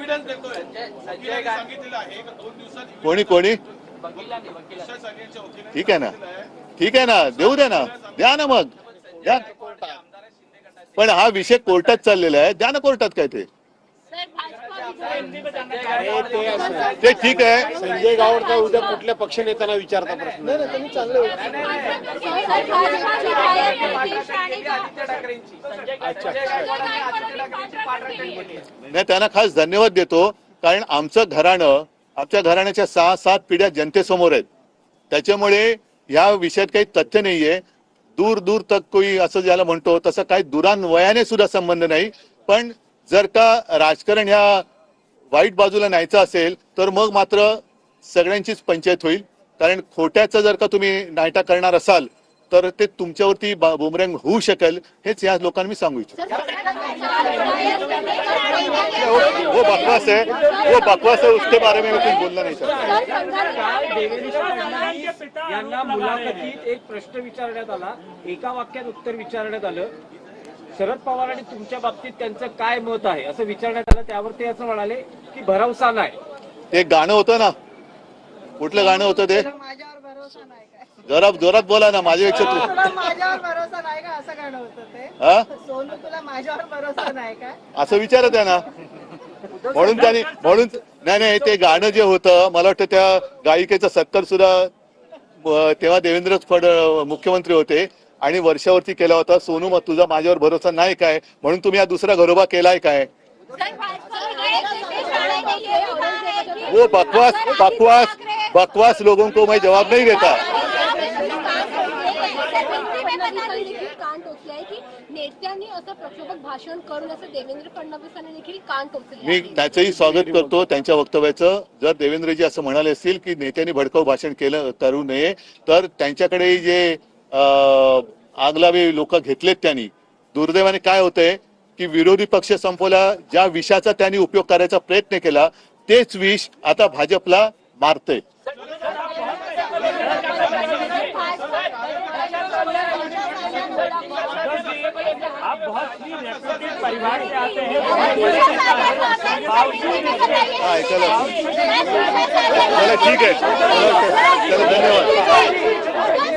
Confidence देतोय वकिलांनी सांगितलेलं आहे की 2 दिवसात कोणी कोणी ठीक आहे ना, ठीक आहे ना, देऊ द्या ना, द्या ना, मग द्या. पण हा विषय कोर्टात चाललेला आहे, द्या ना कोर्टात काय ते ठीक आहे. संजय गावडकर उद्या कुठल्या पक्षनेत्यांना विचारता प्रश्न नाही, त्यांना खास धन्यवाद देतो, कारण आमच्या घराण्याच्या 6-7 पिढ्या जनतेसमोर आहेत. त्याच्यामुळे या विषयात काही तथ्य नाहीये. दूर दूर तक कोई असं ज्याला म्हणतो तसं काही दुरान्वयाने सुद्धा संबंध नाही. पण जर का राजकारण ह्या वाईट बाजूला न्यायचं असेल तर मग मात्र सगळ्यांचीच पंचायत होईल. कारण खोट्याचं जर का तुम्ही नायटा करणार असाल तर ते तुमच्यावरती बुमरँग होऊ शकेल, हेच या लोकांना मी सांगू इच्छितो. वो बकवास है, वो बकवास है, उसके बारे में मैं कुछ बोलना नहीं चाहता. यांना मुलाखतीत एक प्रश्न विचारण्यात आला, एका वाक्यात उत्तर विचारण्यात आलं, शरद पवार आणि तुमच्या बाबतीत त्यांचं काय मत आहे असं विचारण्यात आलं. त्यावर ते असं म्हणाले की भरवसा नाही. ते गाणं होतं ना, कुठलं गाणं होतं ते? माझ्यावर भरोसा नाही काय? जरा जोरात बोला ना, माझ्यापेक्षा तुला माझ्यावर भरोसा नाही का असं गाणं होतं ते. हा, सोनू तुला माझ्यावर भरोसा नाही का असं विचारत आहे ना. म्हणून नाही, ते गाणं जे होतं, मला वाटतं त्या गायिकेचा सत्कार सुद्धा तेव्हा देवेंद्र मुख्यमंत्री होते आणि वर्षावरती केला होता. सोनू, मग तुझा माझ्यावर भरोसा नाही काय म्हणून तुम्ही हा दुसरा घरोबा केलाय काय? वो बकवास लोगों को मैं जवाब नहीं देता. नेत्यांनी असं प्रक्षोभक भाषण करून असं देवेंद्र फडणवीसांनी देखील कान टोचले. मी त्याचंही स्वागत करतो त्यांच्या वक्तव्याचं. जर देवेंद्रजी असं म्हणाले असतील की नेत्यांनी भडकाऊ भाषण करू नये, तर त्यांच्याकडे जे आगलावे लोक घेतलेत त्यांनी, दुर्दैवाने काय होतंय की विरोधी पक्ष संपवला, ज्या विषाचा त्यांनी उपयोग करायचा प्रयत्न केला तेच विष आता भाजपला मारतंय. परिवार से आते हैं. चला ठीक आहे, चला धन्यवाद.